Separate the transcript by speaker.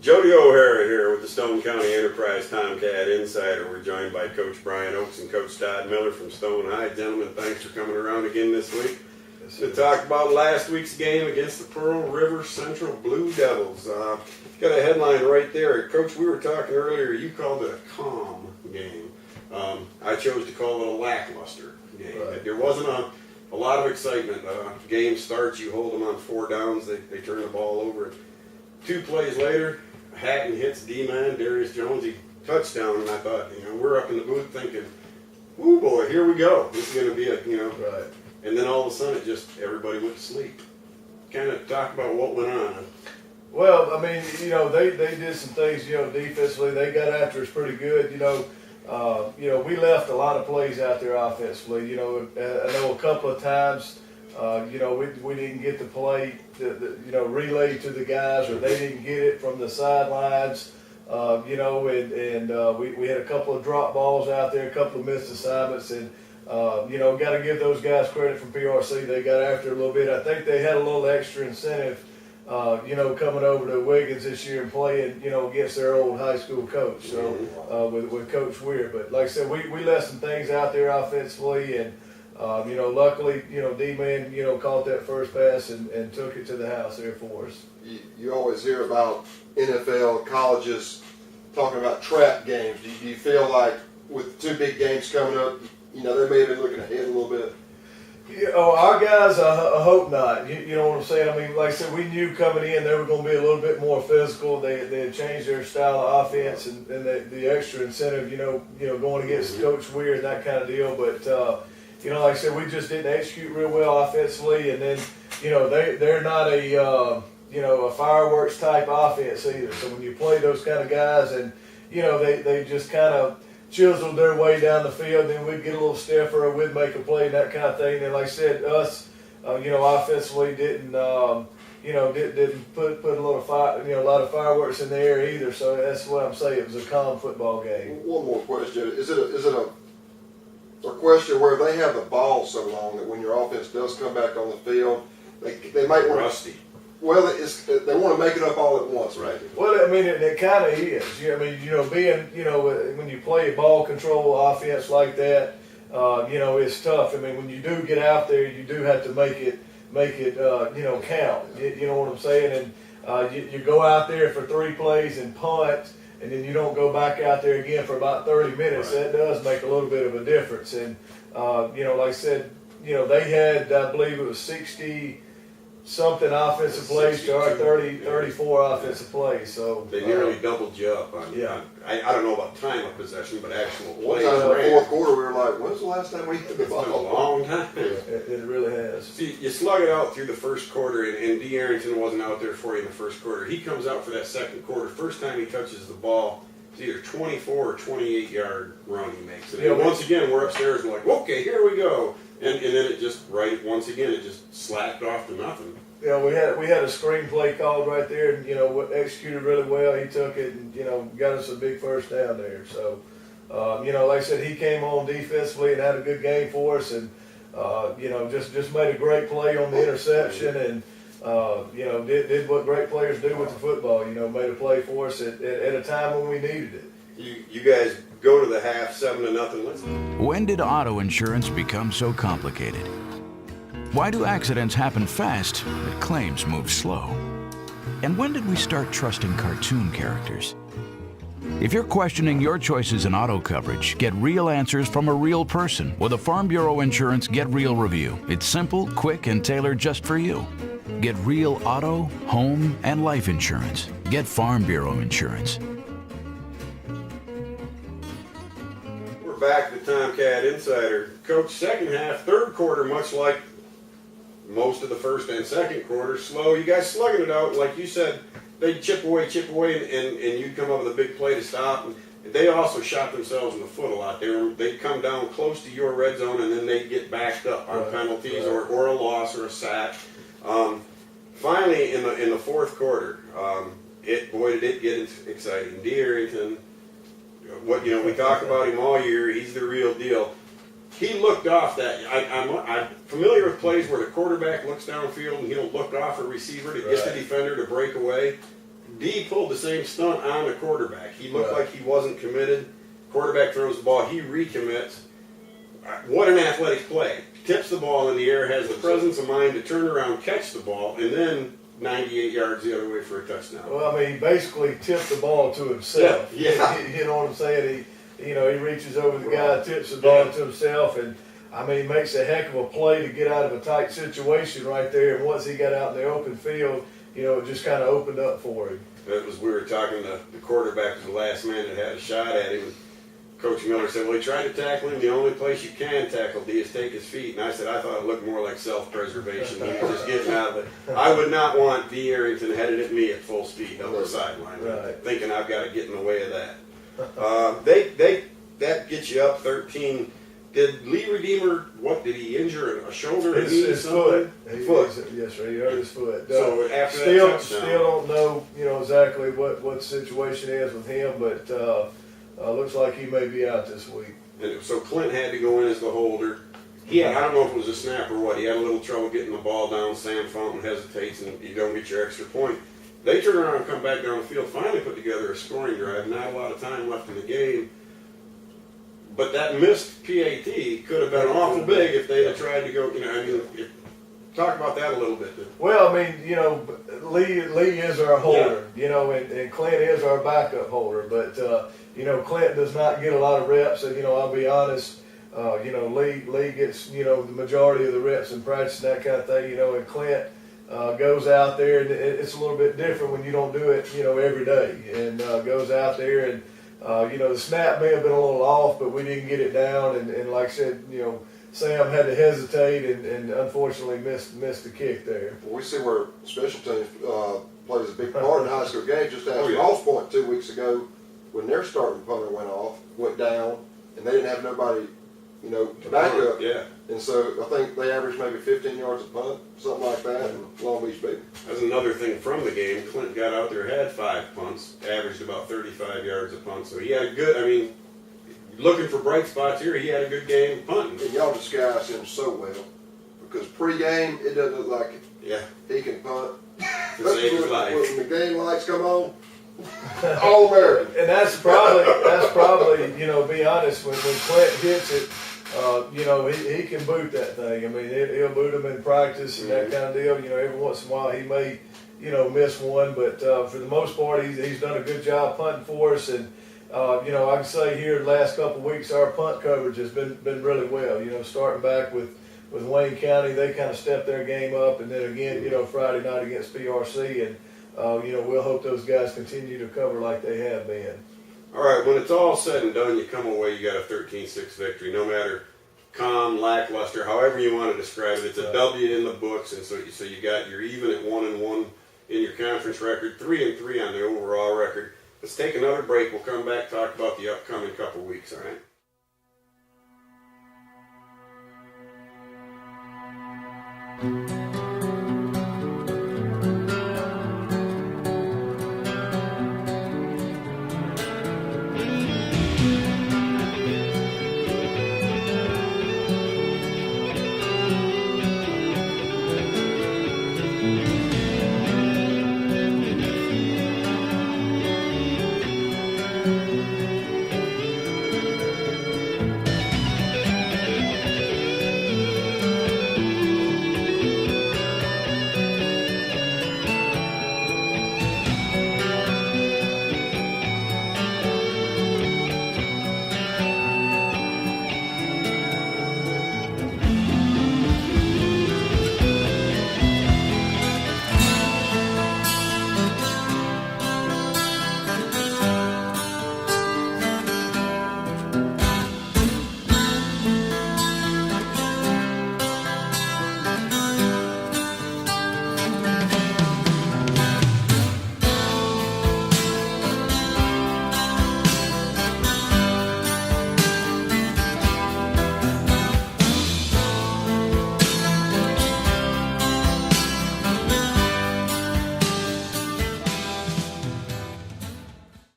Speaker 1: Jody O'Hara here with the Stone County Enterprise Tomcat Insider. We're joined by Coach Brian Oakes and Coach Todd Miller from Stone High. Gentlemen, thanks for coming around again this week to talk about last week's game against the Pearl River Central Blue Devils. Got a headline right there. Coach, we were talking earlier, you called it a calm game. I chose to call it a lackluster game. Right. There wasn't a lot of excitement. Game starts, you hold them on 4 downs, they turn the ball over. 2 plays later, Hatton hits D-man, Darius Jones, he touchdown, and I thought, we're up in the booth thinking, ooh boy, here we go. This is going to be
Speaker 2: Right.
Speaker 1: And then all of a sudden, everybody went to sleep. Kind of talk about what went on.
Speaker 2: Well, I mean, they did some things, defensively. They got after us pretty good. We left a lot of plays out there offensively. I know a couple of times, we didn't get the play, relayed to the guys, or they didn't get it from the sidelines. We had a couple of drop balls out there, a couple of missed assignments, and got to give those guys credit from PRC. They got after it a little bit. I think they had a little extra incentive, coming over to Wiggins this year and playing, against their old high school coach. So with Coach Weir. But like I said, we left some things out there offensively, and luckily, D-man, caught that first pass and took it to the house there for us.
Speaker 3: You always hear about NFL colleges talking about trap games. Do you feel like with 2 big games coming up, they may have been looking ahead a little bit?
Speaker 2: Our guys, I hope not. You know what I'm saying? I mean, like I said, we knew coming in they were going to be a little bit more physical. They had changed their style of offense and the extra incentive, going against Coach Weir and that kind of deal. But, like I said, we just didn't execute real well offensively. And then, they're not a fireworks type offense either. So when you play those kind of guys and, they just kind of chiseled their way down the field, then we'd get a little stiffer, or we'd make a play and that kind of thing. And like I said, us, offensively didn't put a lot of fireworks in the air either. So that's what I'm saying. It was a calm football game.
Speaker 3: One more question: Is it a question where they have the ball so long that when your offense does come back on the field, they might want
Speaker 1: rusty?
Speaker 3: Well, they want to make it up all at once, right?
Speaker 2: Well, I mean, it kind of is. When you play a ball control offense like that, it's tough. I mean, when you do get out there, you do have to make it count. You know what I'm saying? And you go out there for 3 plays and punt, and then you don't go back out there again for about 30 minutes.
Speaker 1: Right.
Speaker 2: That does make a little bit of a difference. And like I said, they had, I believe it was 60-something offensive plays to our 34 offensive plays. So
Speaker 1: They nearly doubled you up on.
Speaker 2: Yeah.
Speaker 1: I don't know about time of possession, but actual
Speaker 3: One
Speaker 1: plays.
Speaker 3: time in the fourth quarter, we were like, "When's the last time we hit the
Speaker 1: It's been a
Speaker 3: ball?"
Speaker 1: long time.
Speaker 2: it really has.
Speaker 1: See, you slug it out through the first quarter, and D. Arrington wasn't out there for you in the first quarter. He comes out for that second quarter. First time he touches the ball, it's either 24 or 28-yard run he makes. And then once again, we're upstairs and like, okay, here we go. And then it just, once again, it just slapped off to nothing.
Speaker 2: We had a screenplay called right there, and executed really well. He took it and got us a big first down there. So, like I said, he came on defensively and had a good game for us, and just made a great play on the interception, and did what great players do with the football. Made a play for us at a time when we needed it.
Speaker 1: You guys go to the half 7-0.
Speaker 4: When did auto insurance become so complicated? Why do accidents happen fast but claims move slow? And when did we start trusting cartoon characters? If you're questioning your choices in auto coverage, get real answers from a real person with a Farm Bureau Insurance Get Real review. It's simple, quick, and tailored just for you. Get real auto, home, and life insurance. Get Farm Bureau Insurance.
Speaker 1: We're back to Tomcat Insider. Coach, second half, third quarter, much like most of the first and second quarter, slow. You guys slugging it out, like you said. They'd chip away, and you'd come up with a big play to stop. And they also shot themselves in the foot a lot. They'd come down close to your red zone, and then they'd get backed up on penalties or a loss or a sack. Finally, in the fourth quarter, did it get exciting. D. Arrington, we talk about him all year. He's the real deal. He looked off that. I'm familiar with plays where the quarterback looks downfield and he'll look off a receiver to get the defender to break away. D pulled the same stunt on the quarterback. He looked
Speaker 2: Right.
Speaker 1: like he wasn't committed. Quarterback throws the ball, he recommits. What an athletic play. Tips the ball in the air, has the presence of mind to turn around, catch the ball, and then 98 yards the other way for a touchdown.
Speaker 2: Well, I mean, he basically tipped the ball to himself.
Speaker 1: Yeah.
Speaker 2: You know what I'm saying? He reaches over the guy, tips the ball to himself, and I mean, he makes a heck of a play to get out of a tight situation right there. And once he got out in the open field, it just kind of opened up for him.
Speaker 1: We were talking to the quarterback was the last man that had a shot at him. Coach Miller said, well, he tried to tackle him. The only place you can tackle D is take his feet. And I said, I thought it looked more like self-preservation. He was just getting out of it. I would not want D. Arrington headed at me at full speed up the sideline,
Speaker 2: Right.
Speaker 1: thinking I've got to get in the way of that. That gets you up 13. Did Lee Redeemer, what, did he injure a shoulder?
Speaker 2: His foot.
Speaker 1: Foot.
Speaker 2: Yes, sir. He hurt his foot.
Speaker 1: So after that
Speaker 2: still
Speaker 1: touchdown-
Speaker 2: don't know, exactly what the situation is with him, but looks like he may be out this week.
Speaker 1: And so Clint had to go in as the holder. I don't know if it was a snap or what. He had a little trouble getting the ball down. Sam Fountain hesitates, and you don't get your extra point. They turn around and come back down the field, finally put together a scoring drive. Not a lot of time left in the game. But that missed PAT could have been awful big if they had tried to go, talk about that a little bit.
Speaker 2: Well, I mean, Lee is our holder, and Clint is our backup holder. But Clint does not get a lot of reps, and I'll be honest. Lee gets the majority of the reps in practice and that kind of thing. And Clint goes out there, and it's a little bit different when you don't do it every day, and goes out there and. The snap may have been a little off, but we didn't get it down. And like I said, Sam had to hesitate and unfortunately missed the kick there.
Speaker 3: Well, we see where special teams plays a big part in high school games. Just ask
Speaker 1: yeah.
Speaker 3: Ross Point 2 weeks ago when their starting punter went down, and they didn't have nobody, to back up.
Speaker 1: Yeah.
Speaker 3: And so I think they averaged maybe 15 yards a punt, something like that, and Long Beach beat them.
Speaker 1: That's another thing from the game. Clint got out there, had 5 punts, averaged about 35 yards a punt. So he had a good, looking for bright spots here, he had a good game punting.
Speaker 3: And y'all disguise him so well because pre-game it doesn't look like it.
Speaker 1: Yeah.
Speaker 3: He can punt.
Speaker 1: To save his life.
Speaker 3: When the game lights come on, all American.
Speaker 2: And that's probably be honest, when Clint hits it, he can boot that thing. I mean, he'll boot him in practice and that kind of deal. Every once in a while he may, miss one, but for the most part, he's done a good job punting for us. And I can say here the last couple of weeks, our punt coverage has been really well. Starting back with Wayne County, they kind of stepped their game up, and then again, Friday night against PRC, and we'll hope those guys continue to cover like they have been.
Speaker 1: All right, when it's all said and done, you come away, you got a 13-6 victory. No matter calm, lackluster, however you want to describe it, it's a W in the books, and so you're even at 1-1 in your conference record, 3-3 on the overall record. Let's take another break. We'll come back talk about the upcoming couple weeks. All right.